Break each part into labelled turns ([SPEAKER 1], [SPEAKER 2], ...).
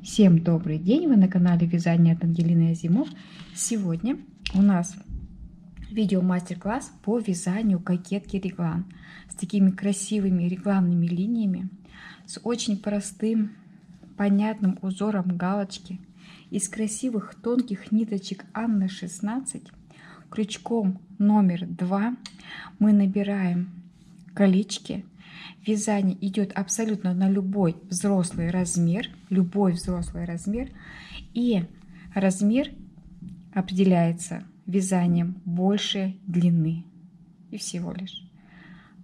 [SPEAKER 1] Всем добрый день! Вы на канале Вязание от Ангелины Азимов. Сегодня у нас видео мастер-класс по вязанию кокетки реглан с такими красивыми регланными линиями, с очень простым понятным узором галочки, из красивых тонких ниточек Анна 16, крючком номер 2 мы набираем колечки. Вязание идет абсолютно на любой взрослый размер, и размер определяется вязанием большей длины и всего лишь.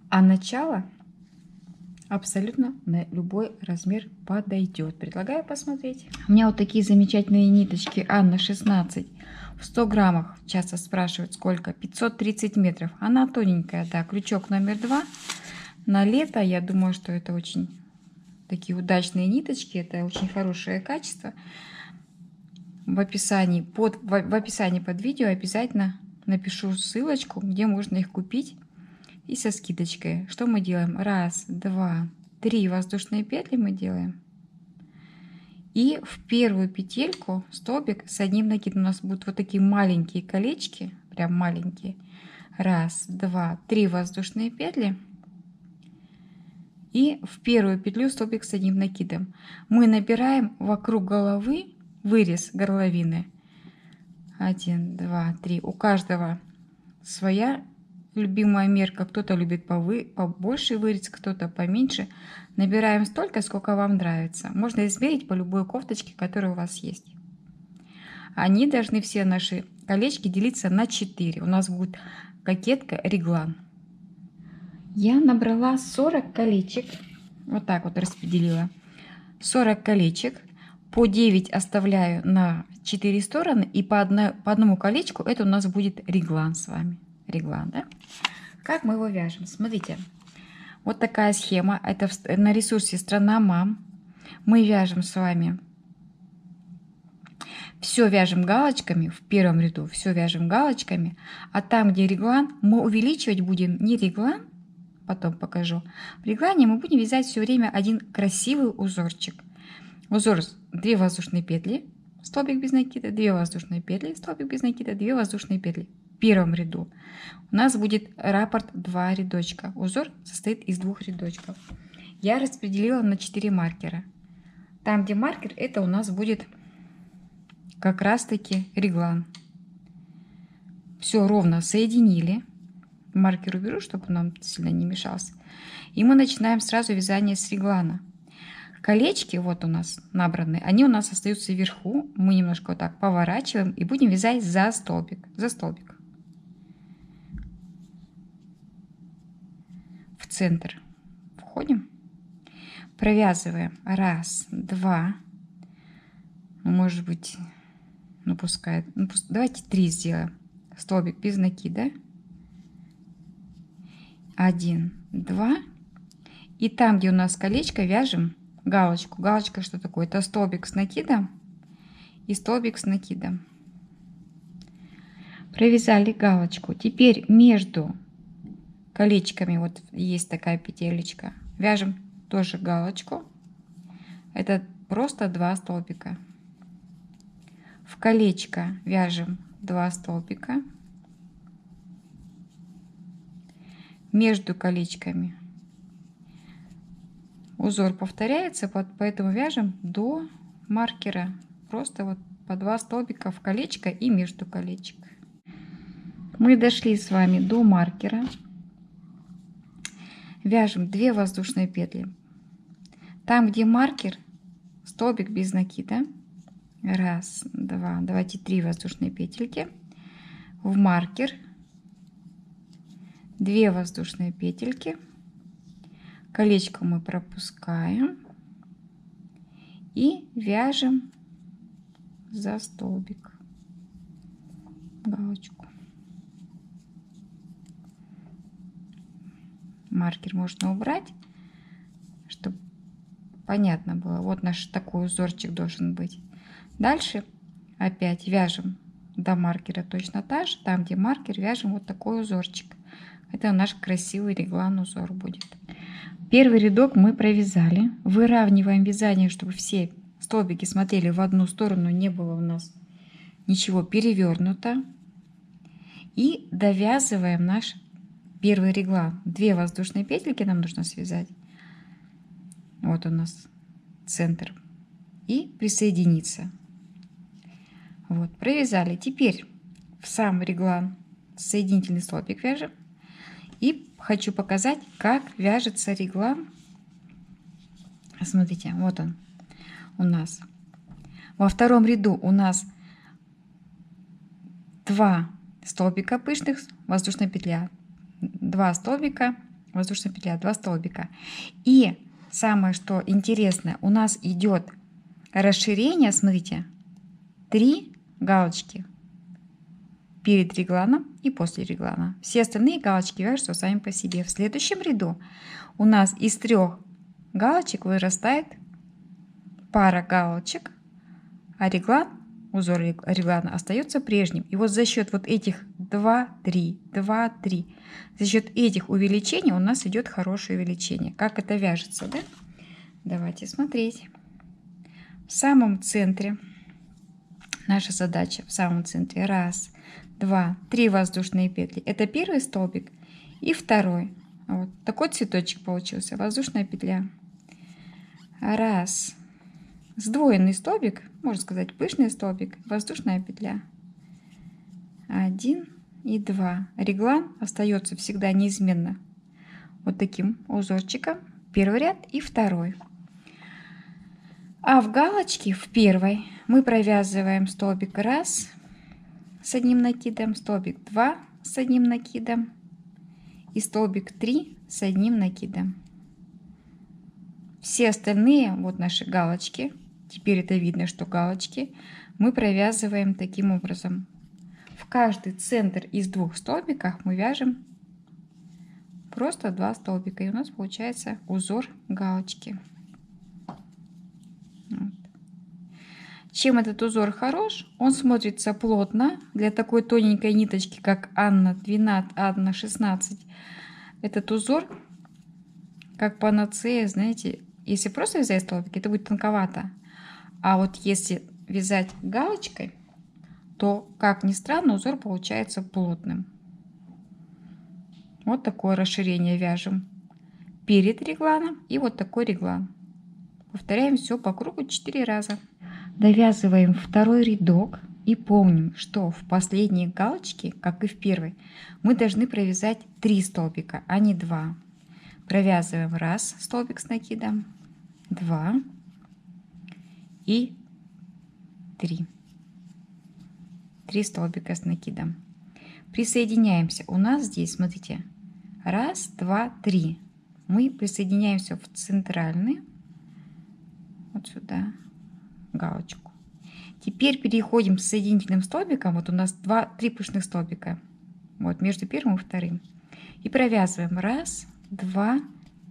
[SPEAKER 1] А начало абсолютно на любой размер подойдет. Предлагаю посмотреть. У меня вот такие замечательные ниточки Анна 16 в 100 граммах. Часто спрашивают, сколько? 530 метров. Она тоненькая, да, крючок номер 2. На лето, я думаю, что это очень такие удачные ниточки, это очень хорошее качество. В описании под видео обязательно напишу ссылочку, где можно их купить, и со скидочкой. Что мы делаем? 1, 2, 3 воздушные петли мы делаем. И в первую петельку столбик с одним накидом. У нас будут вот такие маленькие колечки, прям маленькие. 1, 2, 3 воздушные петли. И в первую петлю столбик с одним накидом. Мы набираем вокруг головы вырез горловины. 1, 2, 3. У каждого своя любимая мерка. Кто-то любит побольше вырез, кто-то поменьше. Набираем столько, сколько вам нравится. Можно измерить по любой кофточке, которая у вас есть. Они должны, все наши колечки, делиться на 4. У нас будет кокетка реглан. Я набрала 40 колечек, вот так вот распределила, 40 колечек, по 9 оставляю на 4 стороны, и по одному колечку это у нас будет реглан с вами. Реглан, да? Как мы его вяжем? Смотрите, вот такая схема, это на ресурсе «Страна мам». Мы вяжем с вами, все вяжем галочками, в первом ряду все вяжем галочками, а там, где реглан, мы увеличивать будем не реглан, потом покажу. В реглане мы будем вязать все время один красивый узорчик. Узор 2 воздушные петли, столбик без накида, 2 воздушные петли, столбик без накида, 2 воздушные петли. В первом ряду у нас будет раппорт 2 рядочка. Узор состоит из 2 рядочков. Я распределила на 4 маркера. Там, где маркер, это у нас будет как раз таки реглан. Все ровно соединили. Маркер уберу, чтобы нам сильно не мешался. И мы начинаем сразу вязание с реглана. Колечки вот у нас набраны, они у нас остаются вверху. Мы немножко вот так поворачиваем и будем вязать за столбик. За столбик. В центр входим. Провязываем 1, 2. Может быть, ну пускай. Давайте 3 сделаем. Столбик без накида. 1, 2. И там, где у нас колечко, вяжем галочку. Галочка что такое? Это столбик с накидом и столбик с накидом. Провязали галочку. Теперь между колечками, вот есть такая петелечка, вяжем тоже галочку. Это просто 2 столбика. В колечко вяжем 2 столбика. Между колечками узор повторяется, поэтому вяжем до маркера. Просто вот по 2 столбика в колечко и между колечек. Мы дошли с вами до маркера. Вяжем 2 воздушные петли. Там, где маркер, столбик без накида. 1, 2, давайте 3 воздушные петельки. В маркер 2 воздушные петельки, колечко мы пропускаем и вяжем за столбик галочку. Маркер можно убрать, чтобы понятно было. Вот наш такой узорчик должен быть. Дальше опять вяжем до маркера точно так же. Там, где маркер, вяжем вот такой узорчик. Это наш красивый реглан узор будет. Первый рядок мы провязали. Выравниваем вязание, чтобы все столбики смотрели в одну сторону, не было у нас ничего перевернуто. И довязываем наш первый реглан. 2 воздушные петельки нам нужно связать. Вот у нас центр. И присоединиться. Вот, провязали. Теперь в сам реглан соединительный столбик вяжем. И хочу показать, как вяжется реглан. Смотрите, вот он у нас. Во втором ряду у нас 2 столбика пышных, воздушная петля. 2 столбика, воздушная петля, 2 столбика. И самое, что интересное, у нас идет расширение, смотрите, 3 галочки перед регланом и после реглана. Все остальные галочки вяжутся сами по себе. В следующем ряду у нас из 3 галочек вырастает пара галочек, а реглан, узор реглана остается прежним. И вот за счет вот этих 2, 3, 2, 3, за счет этих увеличений у нас идет хорошее увеличение. Как это вяжется, да? Давайте смотреть. В самом центре наша задача, в самом центре 1, 2, 3 воздушные петли. Это первый столбик и второй. Вот такой цветочек получился, воздушная петля. 1, сдвоенный столбик, можно сказать пышный столбик, воздушная петля. 1 и 2. Реглан остается всегда неизменно вот таким узорчиком. Первый ряд и второй. А в галочке в первой мы провязываем столбик 1 с одним накидом, столбик 2 с одним накидом и столбик 3 с одним накидом. Все остальные, вот наши галочки, теперь это видно, что галочки, мы провязываем таким образом. В каждый центр из 2 столбиков мы вяжем просто 2 столбика, и у нас получается узор галочки. Вот. Чем этот узор хорош? Он смотрится плотно для такой тоненькой ниточки, как Анна 12, Анна 16. Этот узор как панацея, знаете, если просто вязать столбики, это будет тонковато. А вот если вязать галочкой, то, как ни странно, узор получается плотным. Вот такое расширение вяжем перед регланом и вот такой реглан. Повторяем все по кругу 4 раза. Довязываем второй рядок и помним, что в последней галочке, как и в первой, мы должны провязать 3 столбика, а не 2. Провязываем 1 столбик с накидом, 2 и 3. 3 столбика с накидом. Присоединяемся. У нас здесь, смотрите, 1, 2, 3. Мы присоединяемся в центральный, вот сюда, галочку. Теперь переходим с соединительным столбиком. Вот у нас 3 пышных столбика. Вот между первым и вторым. И провязываем 1, 2,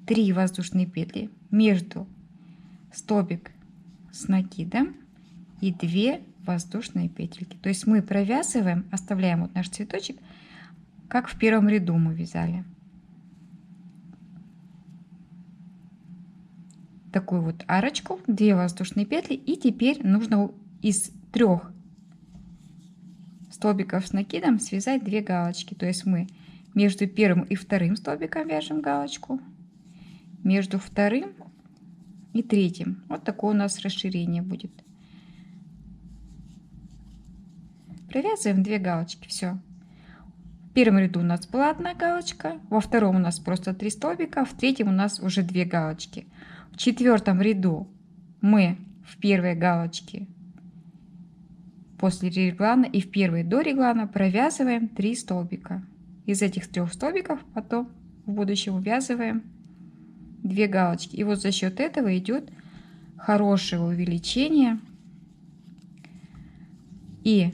[SPEAKER 1] 3 воздушные петли между столбик с накидом и 2 воздушные петельки. То есть мы провязываем, оставляем вот наш цветочек, как в первом ряду мы вязали. Такую вот арочку, 2 воздушные петли, и теперь нужно из 3 столбиков с накидом связать 2 галочки. То есть мы между первым и вторым столбиком вяжем галочку, между вторым и третьим. Вот такое у нас расширение будет. Провязываем 2 галочки, все. В первом ряду у нас была 1 галочка, во втором у нас просто 3 столбика, в третьем у нас уже 2 галочки. В четвертом ряду мы в первой галочке после реглана и в первой до реглана провязываем 3 столбика. Из этих 3 столбиков потом в будущем увязываем 2 галочки. И вот за счет этого идет хорошее увеличение и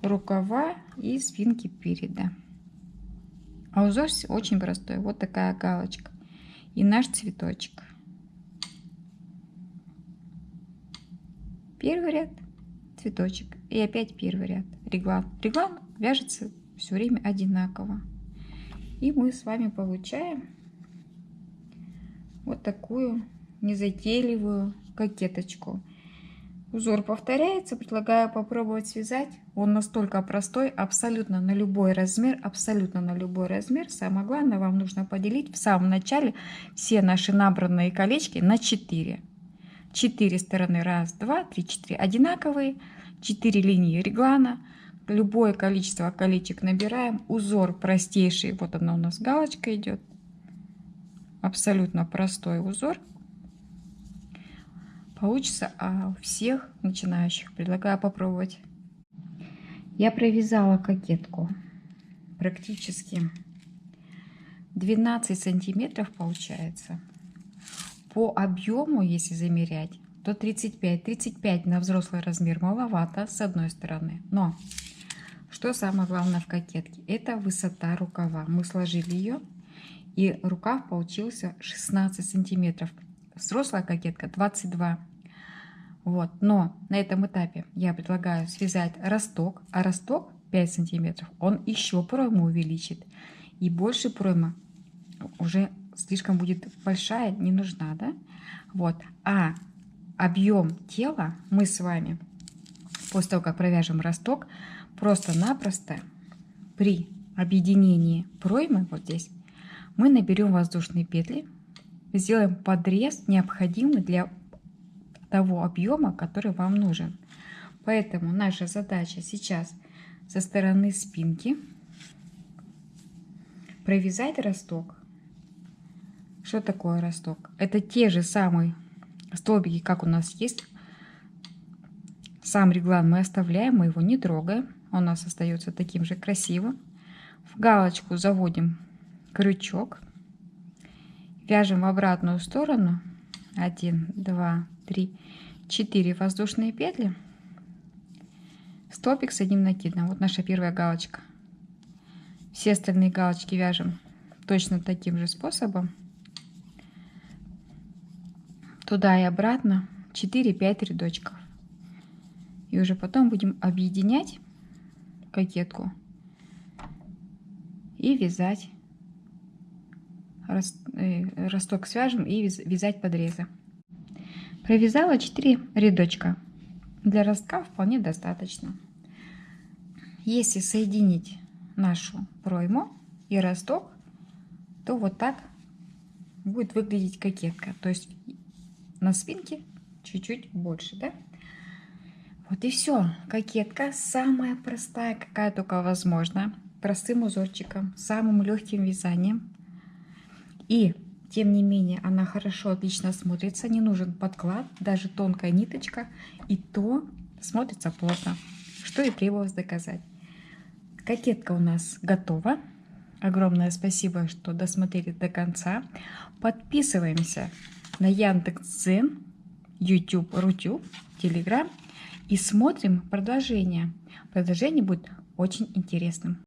[SPEAKER 1] рукава, и спинки переда. А узор очень простой. Вот такая галочка. И наш цветочек. Первый ряд, цветочек. И опять первый ряд. Реглан. Реглан вяжется все время одинаково. И мы с вами получаем вот такую незатейливую кокеточку. Узор повторяется, предлагаю попробовать связать. Он настолько простой, абсолютно на любой размер, абсолютно на любой размер. Самое главное, вам нужно поделить в самом начале все наши набранные колечки на 4. 4 стороны, 1, 2, 3, 4 одинаковые, 4 линии реглана. Любое количество колечек набираем. Узор простейший, вот она у нас галочка идет. Абсолютно простой узор. Получится у всех начинающих. Предлагаю попробовать. Я провязала кокетку практически 12 сантиметров получается. По объему, если замерять, то 35. 35 на взрослый размер маловато с одной стороны. Но что самое главное в кокетке? Это высота рукава. Мы сложили ее, и рукав получился 16 сантиметров. Взрослая кокетка 22. Вот. Но на этом этапе я предлагаю связать росток, а росток 5 сантиметров, он еще пройму увеличит. И больше пройма уже слишком будет большая, не нужна, да? Вот. А объем тела мы с вами, после того, как провяжем росток, просто-напросто при объединении проймы вот здесь мы наберем воздушные петли, сделаем подрез, необходимый для того объема, который вам нужен. Поэтому наша задача сейчас со стороны спинки провязать росток. Что такое росток? Это те же самые столбики, как у нас есть. Сам реглан мы оставляем, мы его не трогаем. Он у нас остается таким же красивым. В галочку заводим крючок. Вяжем в обратную сторону 1, 2, 3, 4 воздушные петли. Столбик с одним накидом. Вот наша первая галочка. Все остальные галочки вяжем точно таким же способом. Туда и обратно 4-5 рядочков. И уже потом будем объединять кокетку и вязать. Росток свяжем и вязать подрезы. Провязала 4 рядочка. Для ростка вполне достаточно. Если соединить нашу пройму и росток, то вот так будет выглядеть кокетка. То есть на спинке чуть-чуть больше, да? Вот и все. Кокетка самая простая, какая только возможна. Простым узорчиком, самым легким вязанием. И тем не менее она хорошо, отлично смотрится. Не нужен подклад, даже тонкая ниточка. И то смотрится плотно, что и требовалось доказать. Кокетка у нас готова. Огромное спасибо, что досмотрели до конца. Подписываемся на Яндекс.Дзен, YouTube, Рутюб, Telegram и смотрим продолжение. Продолжение будет очень интересным.